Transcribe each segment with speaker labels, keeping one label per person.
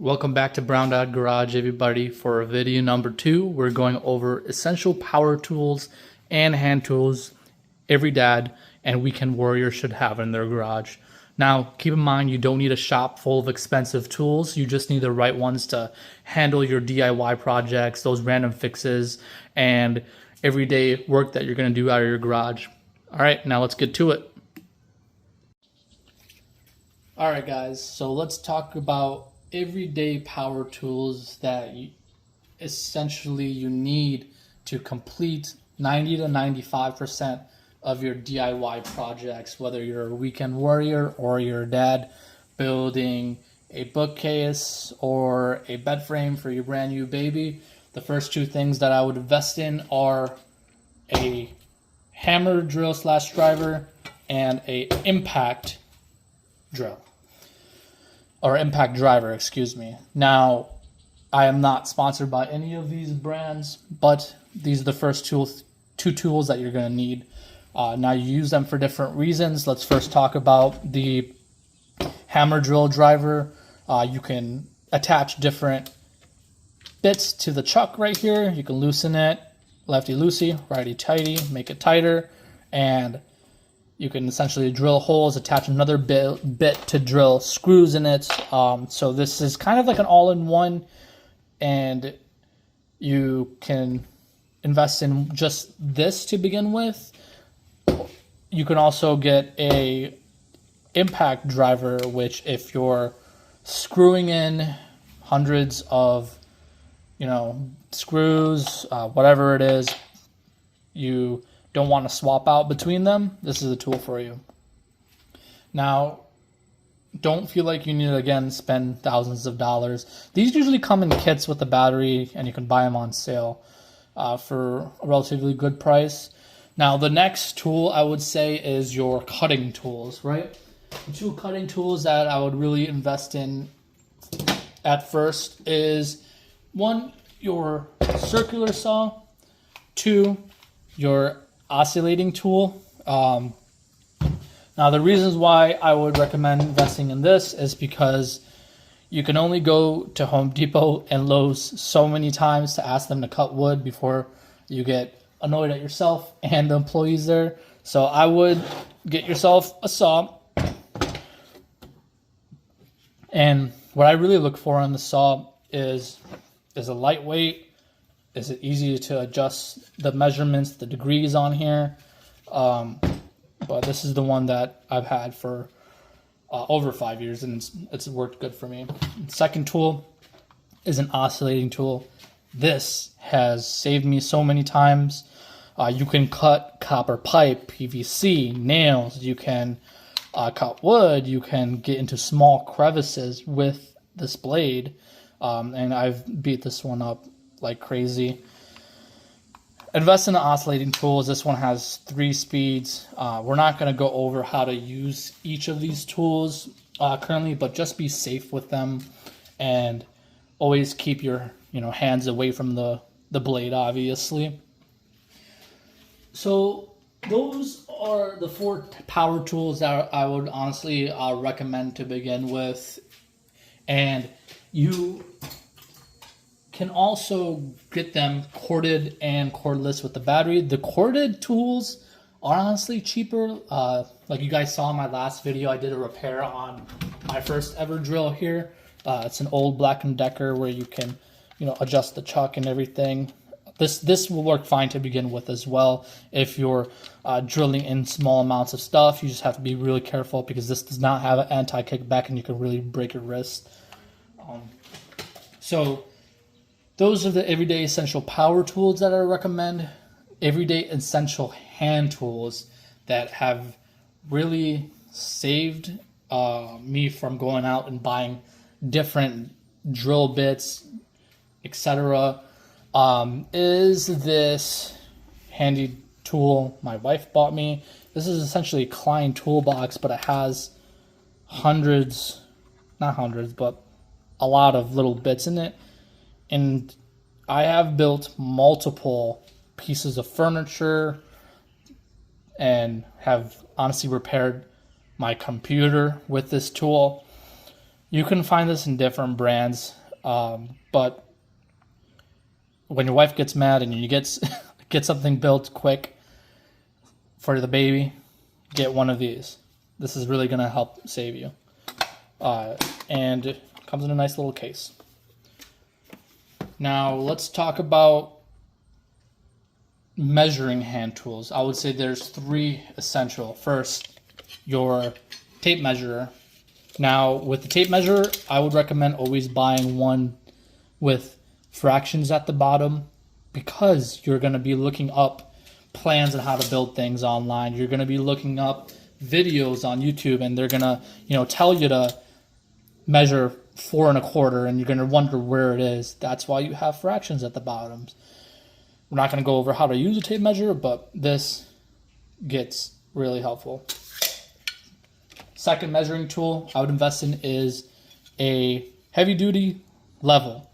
Speaker 1: Welcome back to Brown Dot Garage, everybody. For video number 2, we're going over essential power tools and hand tools every dad and weekend warrior should have in their garage. Now, keep in mind, you don't need a shop full of expensive tools. You just need the right ones to handle your DIY projects, those random fixes, and everyday work that you're going to do out of your garage. All right, now let's get to it. All right, guys, so let's talk about everyday power tools that essentially you need to complete 90 to 95% of your DIY projects, whether you're a weekend warrior or you're a dad building a bookcase or a bed frame for your brand new baby. The first two things that I would invest in are a hammer drill slash driver and a impact drill. Or impact driver, excuse me. Now, I am not sponsored by any of these brands, but these are the first two tools that you're going to need. Now, you use them for different reasons. Let's first talk about the hammer drill driver. You can attach different bits to the chuck right here. You can loosen it, lefty-loosey, righty-tighty, make it tighter, and you can essentially drill holes, attach another bit to drill screws in it. So this is kind of like an all-in-one, and you can invest in just this to begin with. You can also get a impact driver, which if you're screwing in hundreds of, screws, whatever it is, you don't want to swap out between them, this is a tool for you. Now, don't feel like you need to, again, spend thousands of dollars. These usually come in kits with the battery, and you can buy them on sale for a relatively good price. Now, the next tool I would say is your cutting tools, right? The two cutting tools that I would really invest in at first is, one, your circular saw, two, your oscillating tool. Now, the reasons why I would recommend investing in this is because you can only go to Home Depot and Lowe's so many times to ask them to cut wood before you get annoyed at yourself and the employees there. So I would get yourself a saw. And what I really look for on the saw is it lightweight? Is it easy to adjust the measurements, the degrees on here? But this is the one that I've had for over 5 years, and it's worked good for me. The second tool is an oscillating tool. This has saved me so many times. You can cut copper pipe, PVC, nails. You can cut wood. You can get into small crevices with this blade. And I've beat this one up like crazy. Invest in the oscillating tools. This one has 3 speeds. We're not going to go over how to use each of these tools currently, but just be safe with them and always keep your hands away from the blade, obviously. So those are the 4 power tools that I would honestly recommend to begin with. And you can also get them corded and cordless with the battery. The corded tools are honestly cheaper. Like you guys saw in my last video, I did a repair on my first ever drill here. It's an old Black & Decker where you can, adjust the chuck and everything. This will work fine to begin with as well. If you're drilling in small amounts of stuff, you just have to be really careful because this does not have an anti-kickback and you can really break your wrist. So those are the everyday essential power tools that I recommend. Everyday essential hand tools that have really saved me from going out and buying different drill bits, etc. Is this handy tool my wife bought me. This is essentially a Klein toolbox, but it has not hundreds, but a lot of little bits in it. And I have built multiple pieces of furniture and have honestly repaired my computer with this tool. You can find this in different brands, but when your wife gets mad and you get something built quick for the baby, get one of these. This is really going to help save you. And it comes in a nice little case. Now let's talk about measuring hand tools. I would say there's 3 essential. First, your tape measure. Now with the tape measure, I would recommend always buying one with fractions at the bottom, because you're going to be looking up plans on how to build things online. You're going to be looking up videos on YouTube, and they're going to, tell you to measure 4 1/4, and you're going to wonder where it is. That's why you have fractions at the bottoms. We're not going to go over how to use a tape measure, but this gets really helpful. Second measuring tool I would invest in is a heavy duty level.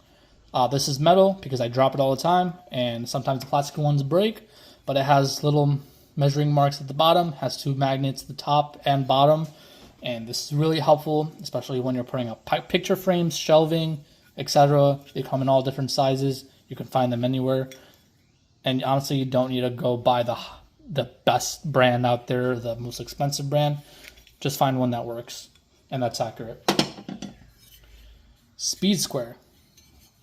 Speaker 1: This is metal because I drop it all the time, and sometimes the plastic ones break, but it has little measuring marks at the bottom, has 2 magnets at the top and bottom, and this is really helpful, especially when you're putting up picture frames, shelving, etc. They come in all different sizes. You can find them anywhere, and honestly, you don't need to go buy the best brand out there, the most expensive brand. Just find one that works and that's accurate. Speed square.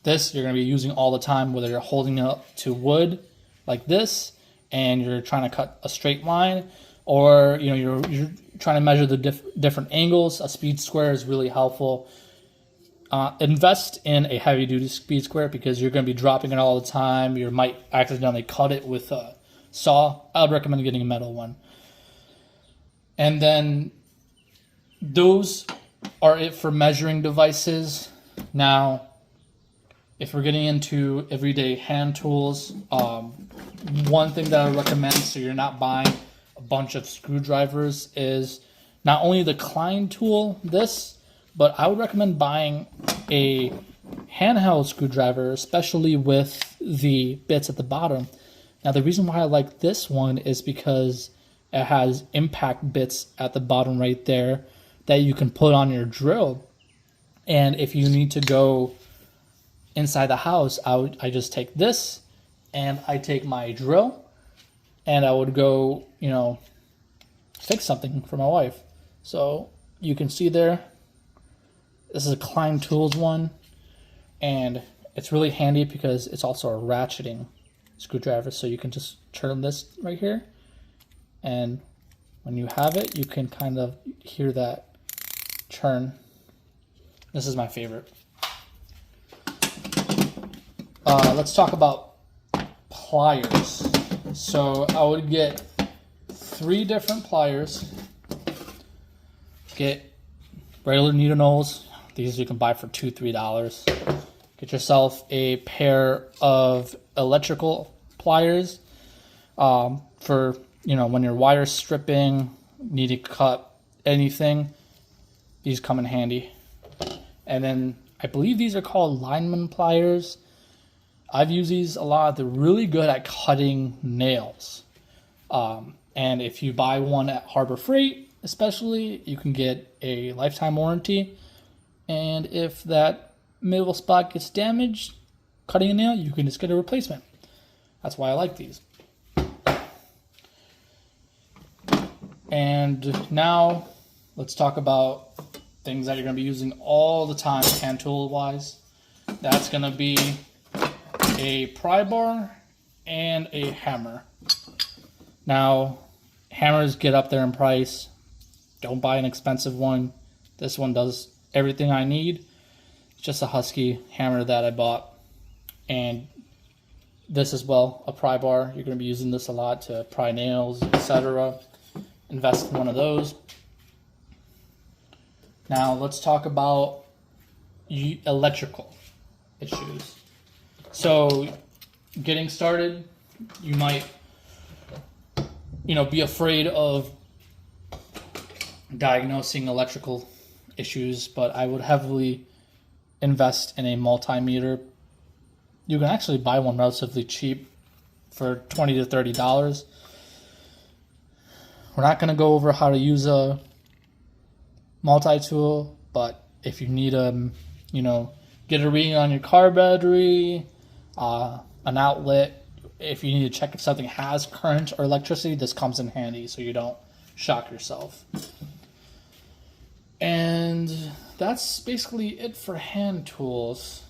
Speaker 1: This you're going to be using all the time, whether you're holding it up to wood like this and you're trying to cut a straight line, or you're trying to measure the different angles. A speed square is really helpful. Invest in a heavy duty speed square because you're going to be dropping it all the time. You might accidentally cut it with a saw. I would recommend getting a metal one. And then those are it for measuring devices. Now, if we're getting into everyday hand tools, one thing that I would recommend, so you're not buying a bunch of screwdrivers, is not only the Klein tool, but I would recommend buying a handheld screwdriver, especially with the bits at the bottom. Now, the reason why I like this one is because it has impact bits at the bottom right there that you can put on your drill. And if you need to go inside the house, I just take this and I take my drill and I would go, fix something for my wife. So you can see there, this is a Klein Tools one, and it's really handy because it's also a ratcheting screwdriver. So you can just turn this right here, and when you have it, you can kind of hear that churn. This is my favorite. Let's talk about pliers. So I would get 3 different pliers. Get regular needle nose. These you can buy for $2, $3. Get yourself a pair of electrical pliers for when you're wire stripping, need to cut anything. These come in handy. And then I believe these are called lineman pliers. I've used these a lot. They're really good at cutting nails. And if you buy one at Harbor Freight, especially, you can get a lifetime warranty. And if that middle spot gets damaged, cutting a nail, you can just get a replacement. That's why I like these. And now let's talk about things that you're going to be using all the time, hand tool wise. That's going to be a pry bar and a hammer. Now, hammers get up there in price. Don't buy an expensive one. This one does everything I need. It's just a Husky hammer that I bought. And this as well, a pry bar. You're going to be using this a lot to pry nails, etc. Invest in one of those. Now let's talk about electrical issues. So getting started, you might be afraid of diagnosing electrical issues, but I would heavily invest in a multimeter. You can actually buy one relatively cheap for $20 to $30. We're not going to go over how to use a multi-tool, but if you need get a reading on your car battery, an outlet. If you need to check if something has current or electricity, this comes in handy so you don't shock yourself. And that's basically it for hand tools.